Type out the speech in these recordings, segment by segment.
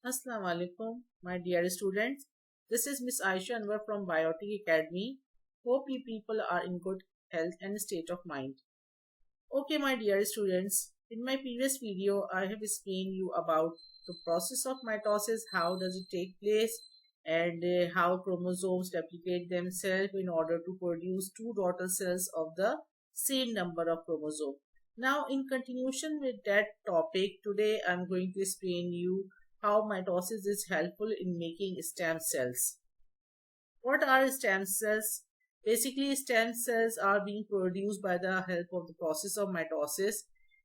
Assalamu alaikum, my dear students. This is Miss Aisha Anwar from Biotic Academy. Hope you people are in good health and state of mind. Okay, my dear students, in my previous video, I have explained you about the process of mitosis, how does it take place, and how chromosomes replicate themselves in order to produce two daughter cells of the same number of chromosomes. Now, in continuation with that topic, today I'm going to explain you how mitosis is helpful in making stem cells. What are stem cells? Basically, stem cells are being produced by the help of the process of mitosis,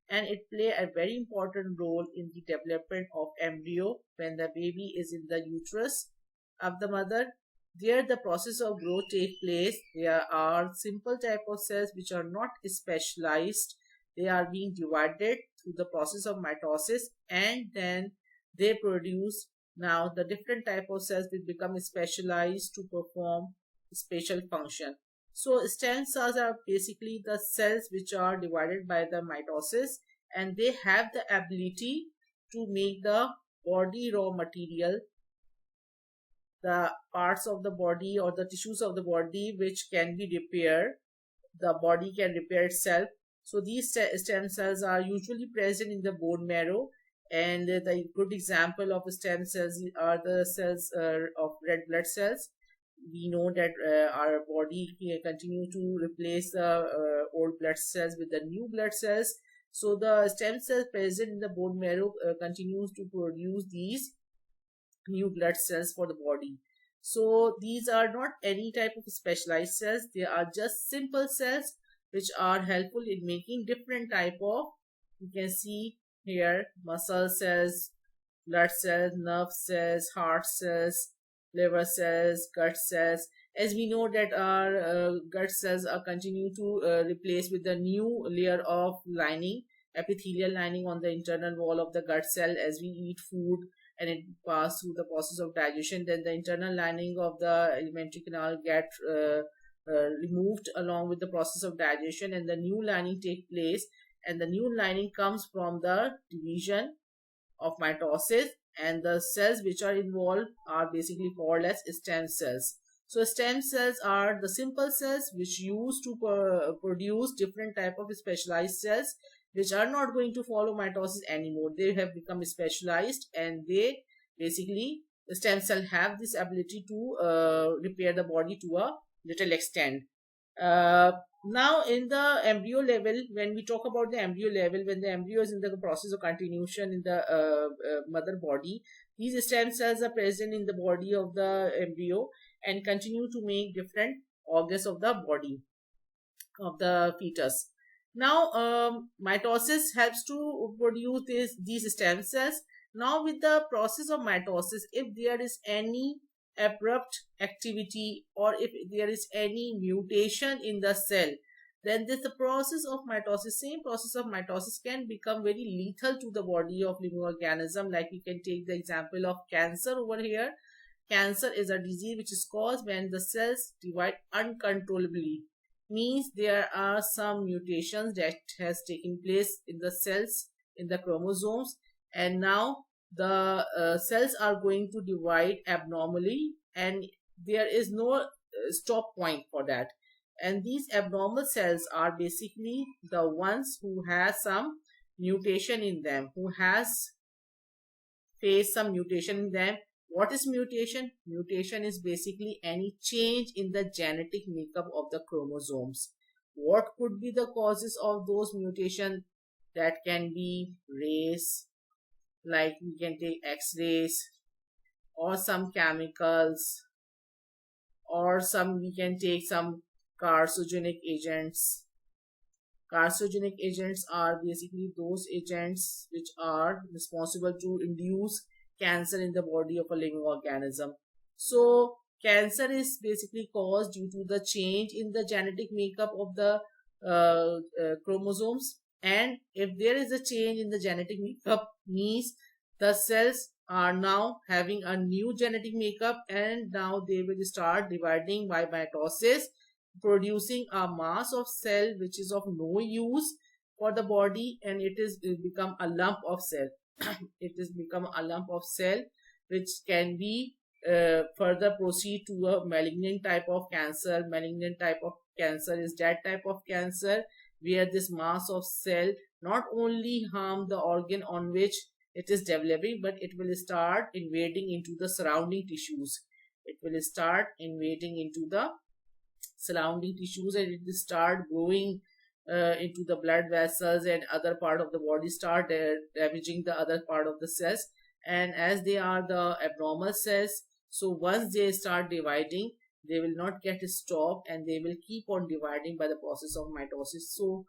and it play a very important role in the development of embryo when the baby is in the uterus of the mother. There the process of growth take place. There are simple type of cells which are not specialized. They are being divided through the process of mitosis, and then they produce now the different type of cells will become specialized to perform special function. So stem cells are basically the cells which are divided by the mitosis, and they have the ability to make the body raw material, the parts of the body or the tissues of the body which can be repaired. The body can repair itself. So these stem cells are usually present in the bone marrow, and the good example of stem cells are the cells of red blood cells. We know that our body can continue to replace the old blood cells with the new blood cells. So the stem cells present in the bone marrow continues to produce these new blood cells for the body. So these are not any type of specialized cells. They are just simple cells which are helpful in making different type of, you can see here, muscle cells, blood cells, nerve cells, heart cells, liver cells, gut cells. As we know that our gut cells are continue to replace with the new layer of lining, epithelial lining on the internal wall of the gut cell as we eat food and it pass through the process of digestion. Then the internal lining of the alimentary canal get removed along with the process of digestion, and the new lining take place, and the new lining comes from the division of mitosis, and the cells which are involved are basically called as stem cells. So stem cells are the simple cells which used to produce different type of specialized cells which are not going to follow mitosis anymore. They have become specialized, and they basically, the stem cell have this ability to repair the body to a little extent. Uh, Now in the embryo level, when we talk about the embryo level, when the embryo is in the process of continuation in the mother body, these stem cells are present in the body of the embryo and continue to make different organs of the body of the fetus. Now, mitosis helps to produce these stem cells. Now, with the process of mitosis, if there is any abrupt activity or if there is any mutation in the cell, then this the process of mitosis, same process of mitosis can become very lethal to the body of living organism. Like we can take the example of cancer over here. Cancer is a disease which is caused when the cells divide uncontrollably. Means there are some mutations that has taken place in the cells, in the chromosomes, and now the cells are going to divide abnormally, and there is no stop point for that. And these abnormal cells are basically the ones who has some mutation in them, who has faced some mutation in them. What is mutation? Mutation is basically any change in the genetic makeup of the chromosomes. What could be the causes of those mutations? That can be race, like we can take X-rays, or some chemicals, or some we can take some carcinogenic agents. Carcinogenic agents are basically those agents which are responsible to induce cancer in the body of a living organism. So cancer is basically caused due to the change in the genetic makeup of the chromosomes, and if there is a change in the genetic makeup, means the cells are now having a new genetic makeup, and now they will start dividing by mitosis, producing a mass of cell which is of no use for the body, and it become a lump of cell. It is become a lump of cell which can be further proceed to a malignant type of cancer. Malignant type of cancer is that type of cancer where this mass of cell not only harm the organ on which it is developing, but it will start invading into the surrounding tissues. It will start invading into the surrounding tissues, and it will start going into the blood vessels, and other part of the body start damaging the other part of the cells. And as they are the abnormal cells, so once they start dividing, they will not get stopped, and they will keep on dividing by the process of mitosis. So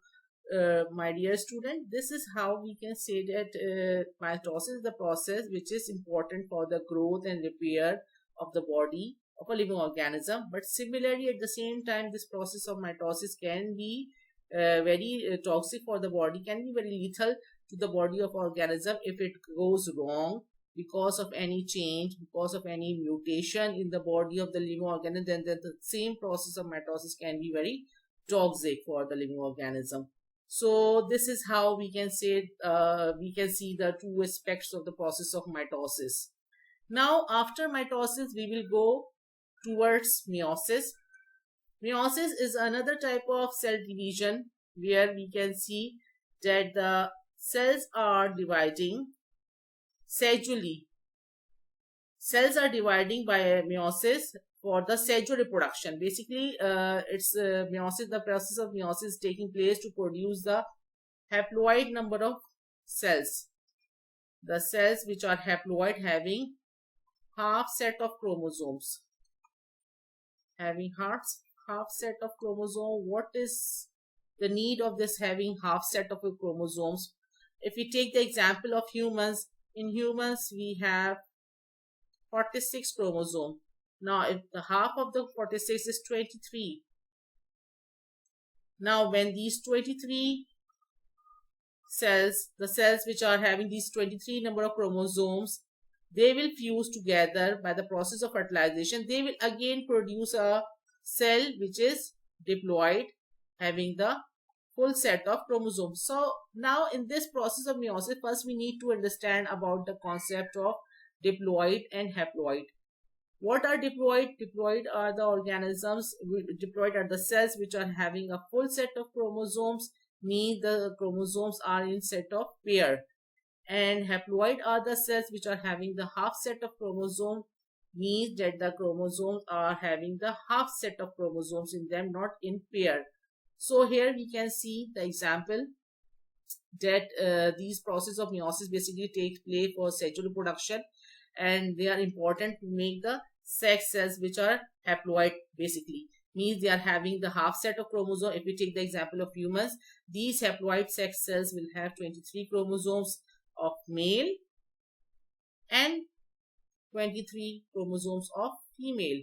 my dear student, this is how we can say that mitosis is the process which is important for the growth and repair of the body of a living organism. But similarly, at the same time, this process of mitosis can be very toxic for the body, can be very lethal to the body of organism if it goes wrong because of any change, because of any mutation in the body of the living organism. Then the same process of mitosis can be very toxic for the living organism. So this is how we can say we can see the two aspects of the process of mitosis. Now after mitosis we will go towards meiosis. Meiosis is another type of cell division where we can see that the cells are dividing sexually. Cells are dividing by meiosis for the sexual reproduction. Basically, it's meiosis. The process of meiosis is taking place to produce the haploid number of cells. The cells which are haploid, having half set of chromosomes. Having half set of chromosome. What is the need of this having half set of chromosomes? If we take the example of humans, in humans we have 46 chromosome. Now if the half of the 46 is 23, now when these 23 cells, the cells which are having these 23 number of chromosomes, they will fuse together by the process of fertilization. They will again produce a cell which is diploid, having the full set of chromosomes. So now in this process of meiosis, first we need to understand about the concept of diploid and haploid. What are diploid? Diploid are the organisms, diploid are the cells which are having a full set of chromosomes, means the chromosomes are in set of pair. And haploid are the cells which are having the half set of chromosomes, means that the chromosomes are having the half set of chromosomes in them, not in pair. So here we can see the example that these process of meiosis basically take place for sexual reproduction, and they are important to make the sex cells which are haploid, basically means they are having the half set of chromosome. If we take the example of humans, these haploid sex cells will have 23 chromosomes of male and 23 chromosomes of female.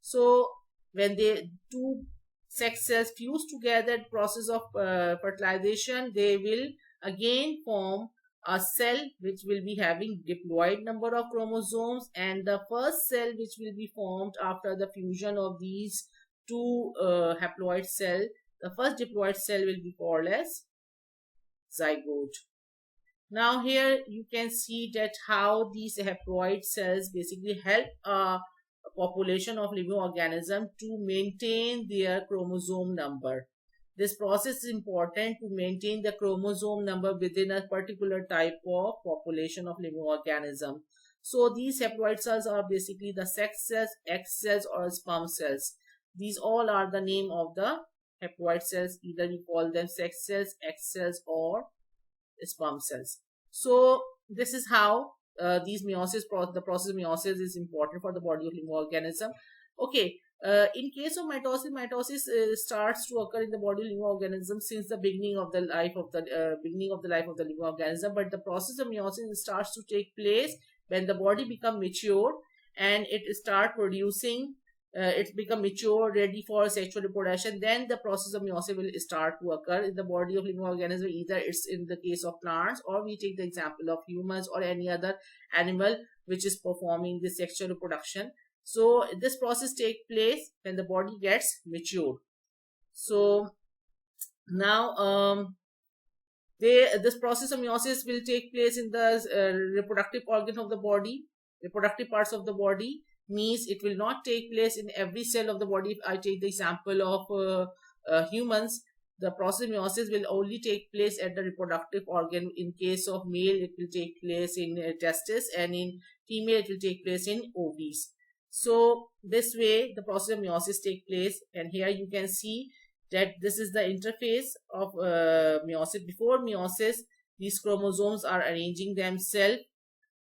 So when they two sex cells fuse together, process of fertilization, they will again form a cell which will be having diploid number of chromosomes, and the first cell which will be formed after the fusion of these two haploid cell, the first diploid cell will be called as zygote. Now here you can see that how these haploid cells basically help a population of living organism to maintain their chromosome number. This process is important to maintain the chromosome number within a particular type of population of living organism. So these haploid cells are basically the sex cells, egg cells, or sperm cells. These all are the name of the haploid cells. Either we call them sex cells, egg cells, or sperm cells. So this is how the process of meiosis is important for the body of living organism. Okay. In case of mitosis starts to occur in the body of living organism since the beginning of the life of the living organism. But the process of meiosis starts to take place when the body become mature and it start producing. It's become mature, ready for sexual reproduction. Then the process of meiosis will start to occur in the body of living organism. Either it's in the case of plants, or we take the example of humans or any other animal which is performing the sexual reproduction. So this process takes place when the body gets mature. So now this process of meiosis will take place in the reproductive organ of the body. reproductive parts of the body, means it will not take place in every cell of the body. If I take the example of humans, the process of meiosis will only take place at the reproductive organ. In case of male, it will take place in testis, and in female, it will take place in ovaries. So this way, the process of meiosis take place, and here you can see that this is the interface of meiosis. Before meiosis, these chromosomes are arranging themselves.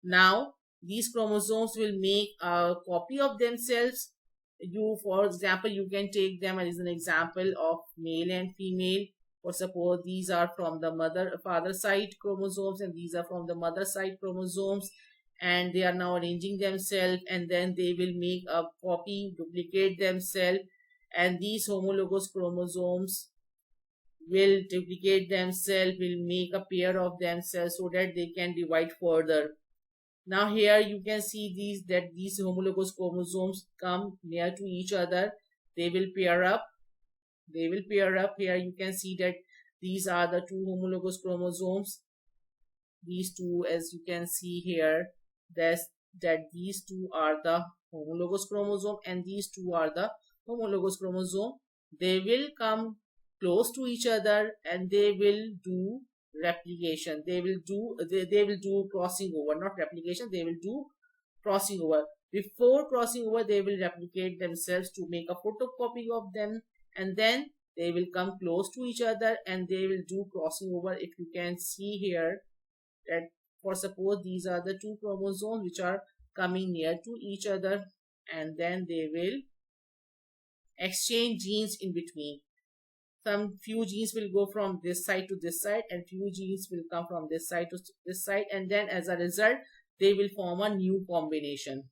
Now, these chromosomes will make a copy of themselves. For example, you can take them as an example of male and female. For suppose these are from the father side chromosomes, and these are from the mother side chromosomes, and they are now arranging themselves, and then they will make a copy, duplicate themselves, and these homologous chromosomes will duplicate themselves, will make a pair of themselves so that they can divide further. Now here you can see these homologous chromosomes come near to each other. They will pair up. Here you can see that these are the two homologous chromosomes. These two, as you can see here, that these two are the homologous chromosome and these two are the homologous chromosome. They will come close to each other and they will do replication. They will do crossing over, not replication. They will do crossing over. Before crossing over, they will replicate themselves to make a photocopy of them, and then they will come close to each other and they will do crossing over. If you can see here that, for suppose these are the two chromosomes which are coming near to each other, and then they will exchange genes in between. Some few genes will go from this side to this side, and few genes will come from this side to this side, and then as a result they will form a new combination.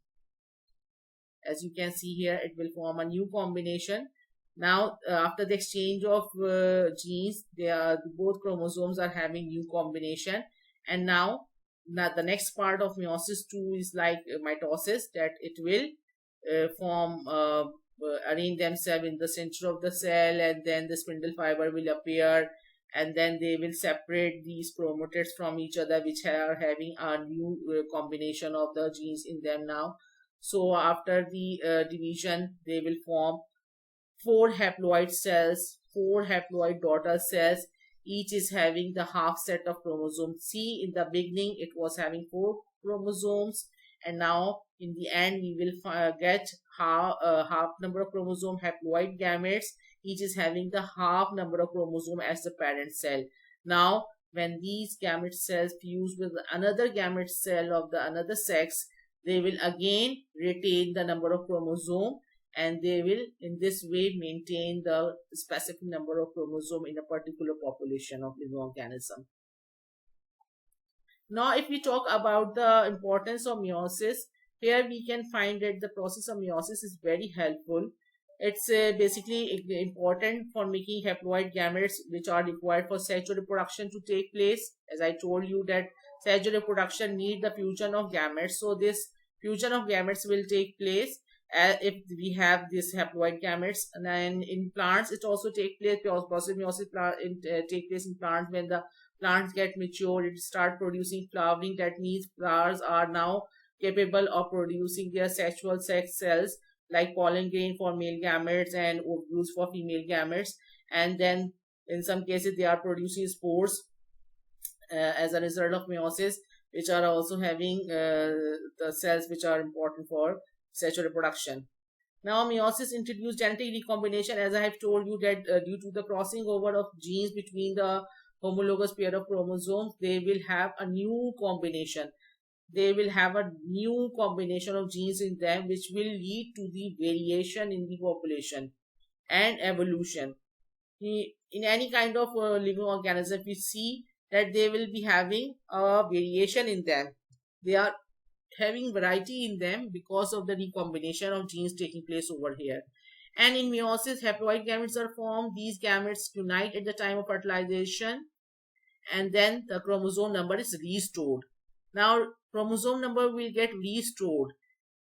As you can see here, it will form a new combination. Now after the exchange of genes, both chromosomes are having new combination, and now the next part of meiosis 2 is like mitosis, that it will arrange themselves in the center of the cell, and then the spindle fiber will appear, and then they will separate these chromatids from each other, which are having a new combination of the genes in them now. So after the division, they will form 4 haploid cells, 4 haploid daughter cells. Each is having the half set of chromosomes. See, in the beginning it was having 4 chromosomes, and now in the end we will get half number of chromosome haploid gametes. Each is having the half number of chromosome as the parent cell. Now when these gamete cells fuse with another gamete cell of the another sex, they will again retain the number of chromosome, and they will in this way maintain the specific number of chromosome in a particular population of living organism. Now if we talk about the importance of meiosis, here we can find that the process of meiosis is very helpful. It's basically important for making haploid gametes which are required for sexual reproduction to take place. As I told you that sexual reproduction need the fusion of gametes, so this fusion of gametes will take place if we have this haploid gametes. And then in plants it also take place, process of meiosis take place in plants. When the plants get mature, it start producing flowering. That means flowers are now capable of producing their sexual sex cells, like pollen grain for male gametes and ovules for female gametes. And then in some cases they are producing spores as a result of meiosis, which are also having the cells which are important for sexual reproduction. Now meiosis introduced genetic recombination. As I have told you that due to the crossing over of genes between the homologous pair of chromosomes, they will have a new combination. They will have a new combination of genes in them, which will lead to the variation in the population and evolution. In any kind of living organism, we see that they will be having a variation in them. They are having variety in them because of the recombination of genes taking place over here. And in meiosis, haploid gametes are formed. These gametes unite at the time of fertilization, and then the chromosome number is restored. Now chromosome number will get restored.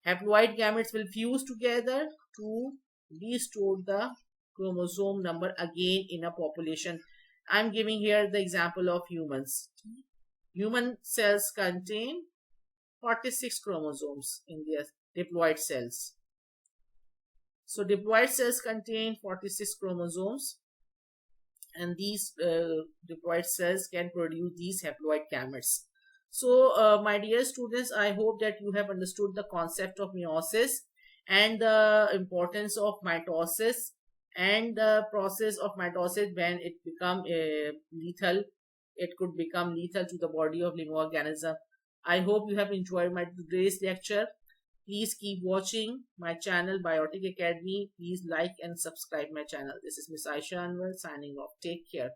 Haploid gametes will fuse together to restore the chromosome number again in a population. I'm giving here the example of humans. Human cells contain 46 chromosomes in their diploid cells. So diploid cells contain 46 chromosomes, and these diploid cells can produce these haploid gametes. So, my dear students, I hope that you have understood the concept of meiosis and the importance of mitosis and the process of mitosis when it become lethal. It could become lethal to the body of living organism. I hope you have enjoyed my today's lecture. Please keep watching my channel Biotic Academy. Please like and subscribe my channel. This is Miss Aisha Anwar signing off. Take care.